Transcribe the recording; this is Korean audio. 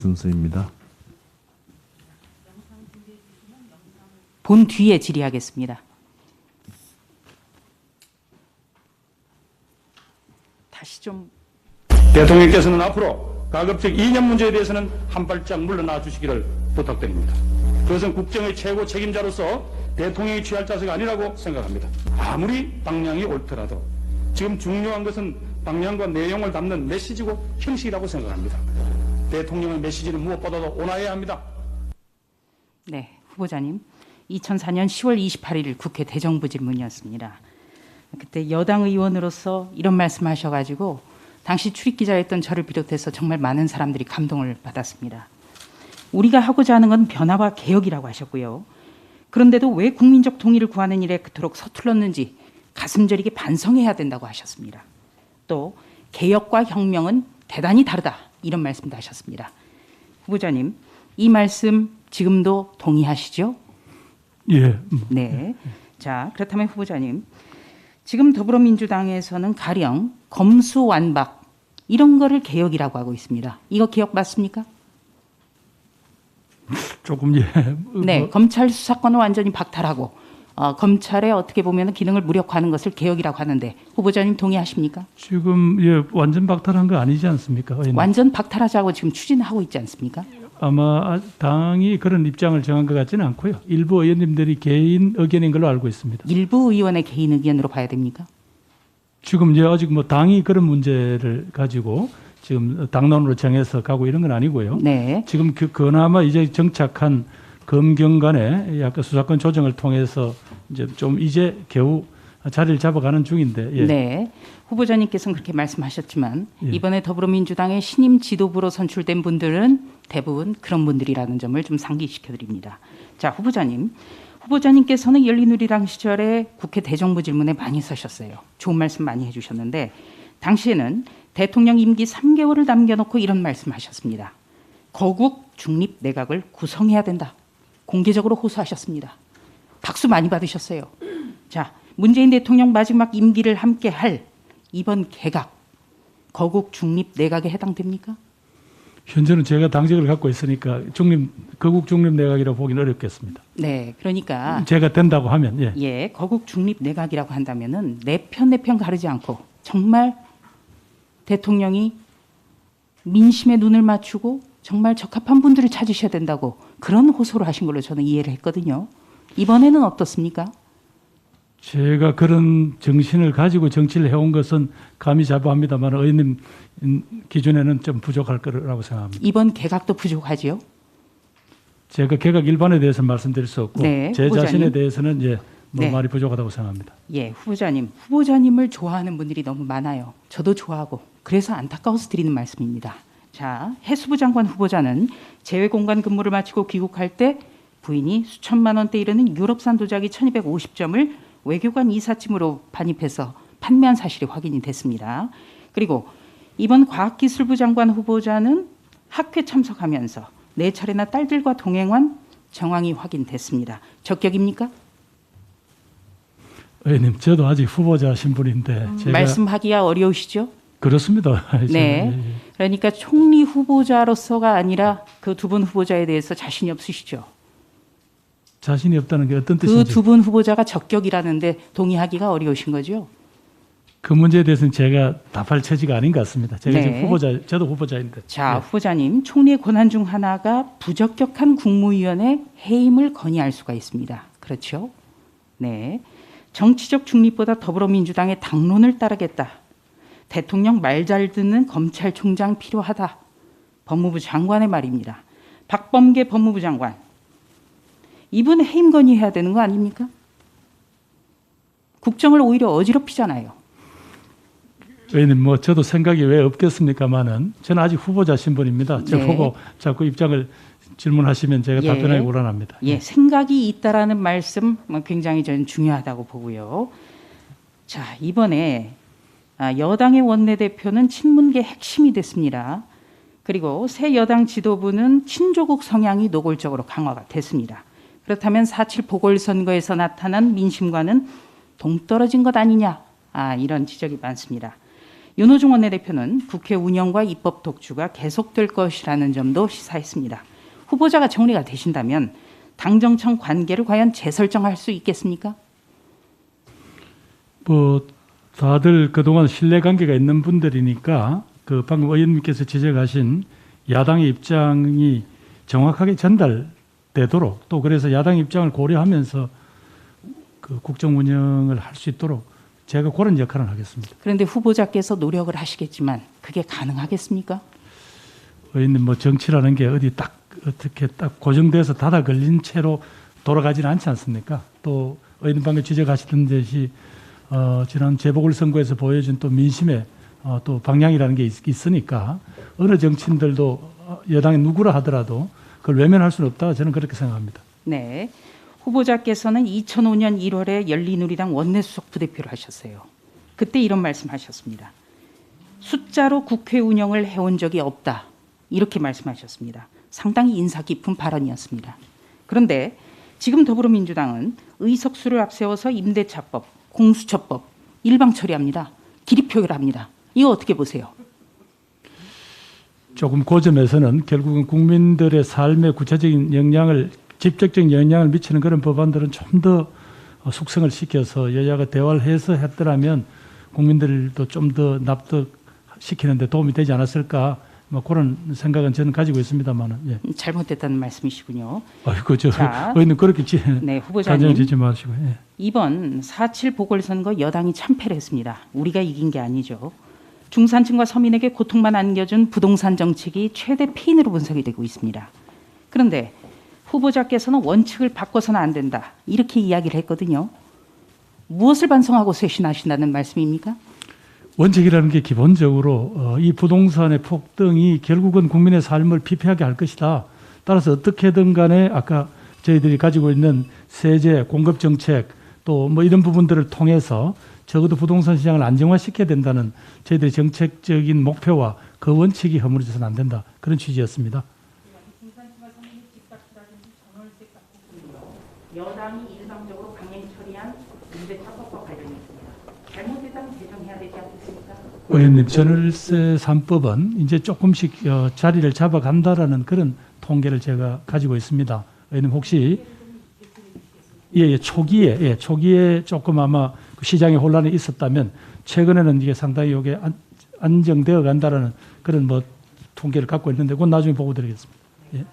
순서입니다. 본 뒤에 질의하겠습니다. 다시 좀. 대통령께서는 앞으로 가급적 이념 문제에 대해서는 한 발짝 물러나 주시기를 부탁드립니다. 그것은 국정의 최고 책임자로서 대통령이 취할 자세가 아니라고 생각합니다. 아무리 방향이 옳더라도 지금 중요한 것은 방향과 내용을 담는 메시지고 형식이라고 생각합니다. 대통령의 메시지는 무엇보다도 온화해야 합니다. 네, 후보자님. 2004년 10월 28일 국회 대정부 질문이었습니다. 그때 여당 의원으로서 이런 말씀하셔가지고 당시 출입기자였던 저를 비롯해서 정말 많은 사람들이 감동을 받았습니다. 우리가 하고자 하는 건 변화와 개혁이라고 하셨고요. 그런데도 왜 국민적 동의를 구하는 일에 그토록 서툴렀는지 가슴 저리게 반성해야 된다고 하셨습니다. 또 개혁과 혁명은 대단히 다르다, 이런 말씀도 하셨습니다. 후보자님, 이 말씀 지금도 동의하시죠? 예. 네. 자, 그렇다면 후보자님, 지금 더불어민주당에서는 가령 검수완박 이런 거를 개혁이라고 하고 있습니다. 이거 개혁 맞습니까? 조금 예. 네, 검찰 수사권을 완전히 박탈하고 검찰의 어떻게 보면 기능을 무력화하는 것을 개혁이라고 하는데 후보자님 동의하십니까? 지금 예 완전 박탈한 거 아니지 않습니까? 의원님? 완전 박탈하자고 지금 추진하고 있지 않습니까? 아마 당이 그런 입장을 정한 것 같지는 않고요. 일부 의원님들이 개인 의견인 걸로 알고 있습니다. 일부 의원의 개인 의견으로 봐야 됩니까? 지금 이제 아직 뭐 당이 그런 문제를 가지고 지금 당론으로 정해서 가고 이런 건 아니고요. 네. 지금 그나마 이제 정착한 검경 간의 약간 수사권 조정을 통해서 이제 겨우 자리를 잡아가는 중인데. 예. 네. 후보자님께서는 그렇게 말씀하셨지만 예. 이번에 더불어민주당의 신임 지도부로 선출된 분들은 대부분 그런 분들이라는 점을 좀 상기시켜 드립니다. 자, 후보자님께서는 열린우리당 시절에 국회 대정부 질문에 많이 서셨어요. 좋은 말씀 많이 해주셨는데 당시에는 대통령 임기 3개월을 남겨놓고 이런 말씀하셨습니다. 거국 중립 내각을 구성해야 된다. 공개적으로 호소하셨습니다. 박수 많이 받으셨어요. 자, 문재인 대통령 마지막 임기를 함께 할 이번 개각, 거국 중립 내각에 해당됩니까? 현재는 제가 당직을 갖고 있으니까 거국 중립 내각이라고 보기는 어렵겠습니다. 네, 그러니까 제가 된다고 하면 예. 예, 거국 중립 내각이라고 한다면은 내 편 가르지 않고 정말 대통령이 민심에 눈을 맞추고 정말 적합한 분들을 찾으셔야 된다고 그런 호소를 하신 걸로 저는 이해를 했거든요. 이번에는 어떻습니까? 제가 그런 정신을 가지고 정치를 해온 것은 감히 자부합니다만 의원님 기준에는 좀 부족할 거라고 생각합니다. 이번 개각도 부족하지요? 제가 개각 일반에 대해서 말씀드릴 수 없고 네, 제 후보자님. 자신에 대해서는 네. 말이 부족하다고 생각합니다. 예, 후보자님을 좋아하는 분들이 너무 많아요. 저도 좋아하고 그래서 안타까워서 드리는 말씀입니다. 자, 해수부 장관 후보자는 재외공간 근무를 마치고 귀국할 때 부인이 수천만 원대 이르는 유럽산 도자기 1250점을 외교관 이삿짐으로 반입해서 판매한 사실이 확인이 됐습니다. 그리고 이번 과학기술부 장관 후보자는 학회 참석하면서 4차례나 딸들과 동행한 정황이 확인됐습니다. 적격입니까? 의원님, 저도 아직 후보자 신분인데 제가 말씀하기가 어려우시죠? 그렇습니다. 네. 그러니까 총리 후보자로서가 아니라 그 두 분 후보자에 대해서 자신이 없으시죠? 자신이 없다는 게 어떤 그 뜻인지 두 분 후보자가 적격이라는데 동의하기가 어려우신 거죠? 그 문제에 대해서는 제가 답할 처지가 아닌 것 같습니다. 제가 네. 지금 저도 후보자인데. 자, 예. 후보자님, 총리의 권한 중 하나가 부적격한 국무위원의 해임을 건의할 수가 있습니다. 그렇죠? 네. 정치적 중립보다 더불어민주당의 당론을 따르겠다. 대통령 말 잘 듣는 검찰총장 필요하다. 법무부 장관의 말입니다. 박범계 법무부 장관. 이분 해임 건의해야 되는 거 아닙니까? 국정을 오히려 어지럽히잖아요. 의원님, 저도 생각이 왜 없겠습니까마는 저는 아직 후보자 신분입니다. 저 네. 보고 자꾸 입장을 질문하시면 제가 예. 답변하기 곤란합니다. 예, 생각이 있다라는 말씀 굉장히 저는 중요하다고 보고요. 자, 이번에 여당의 원내대표는 친문계 핵심이 됐습니다. 그리고 새 여당 지도부는 친조국 성향이 노골적으로 강화가 됐습니다. 그렇다면 4.7 보궐선거에서 나타난 민심과는 동떨어진 것 아니냐, 이런 지적이 많습니다. 윤호중 원내대표는 국회 운영과 입법 독주가 계속될 것이라는 점도 시사했습니다. 후보자가 정리가 되신다면 당정청 관계를 과연 재설정할 수 있겠습니까? 뭐 다들 그동안 신뢰관계가 있는 분들이니까 그 방금 의원님께서 지적하신 야당의 입장이 정확하게 전달되도록 또 그래서 야당의 입장을 고려하면서 그 국정 운영을 할 수 있도록 제가 그런 역할을 하겠습니다. 그런데 후보자께서 노력을 하시겠지만 그게 가능하겠습니까? 의원님 뭐 정치라는 게 어디 딱 어떻게 딱 고정돼서 닫아 걸린 채로 돌아가지는 않지 않습니까? 또 의원님 방금 지적하시던 듯이 지난 재보궐선거에서 보여준 또 민심의 또 방향이라는 게 있으니까 어느 정치인들도 여당이 누구라 하더라도 그걸 외면할 수는 없다. 저는 그렇게 생각합니다. 네. 후보자께서는 2005년 1월에 열린우리당 원내수석 부대표를 하셨어요. 그때 이런 말씀하셨습니다. 숫자로 국회 운영을 해온 적이 없다. 이렇게 말씀하셨습니다. 상당히 인사 깊은 발언이었습니다. 그런데 지금 더불어민주당은 의석수를 앞세워서 임대차법, 공수처법 일방 처리합니다. 기립표결합니다. 이거 어떻게 보세요? 조금 그 점에서는 결국은 국민들의 삶에 구체적인 영향을 직접적인 영향을 미치는 그런 법안들은 좀 더 숙성을 시켜서 여야가 대화를 해서 했더라면 국민들도 좀 더 납득시키는 데 도움이 되지 않았을까 뭐 그런 생각은 저는 가지고 있습니다만은 예. 잘못됐다는 말씀이시군요. 아이고 저 자, 의원님 그렇게 네, 가정 후보자님. 짓지 마시고 예. 이번 4.7 보궐선거 여당이 참패를 했습니다. 우리가 이긴 게 아니죠. 중산층과 서민에게 고통만 안겨준 부동산 정책이 최대 피인으로 분석이 되고 있습니다. 그런데 후보자께서는 원칙을 바꿔서는 안 된다. 이렇게 이야기를 했거든요. 무엇을 반성하고 쇄신하신다는 말씀입니까? 원칙이라는 게 기본적으로 이 부동산의 폭등이 결국은 국민의 삶을 피폐하게 할 것이다. 따라서 어떻게든 간에 아까 저희들이 가지고 있는 세제, 공급 정책 또 뭐 이런 부분들을 통해서 적어도 부동산 시장을 안정화시켜야 된다는 저희들의 정책적인 목표와 그 원칙이 허물어져서는 안 된다. 그런 취지였습니다. 여당이 일방적으로 강행 처리한 임대차법과 관련했습니다. 잘못됐다면 개정해야 되지 않겠습니까? 의원님, 전월세 3법은 이제 조금씩 자리를 잡아간다라는 그런 통계를 제가 가지고 있습니다. 의원님 혹시 초기에 조금 아마 시장에 혼란이 있었다면 최근에는 이게 상당히 이게 안정되어 간다라는 그런 뭐 통계를 갖고 있는데 그건 나중에 보고 드리겠습니다. 예.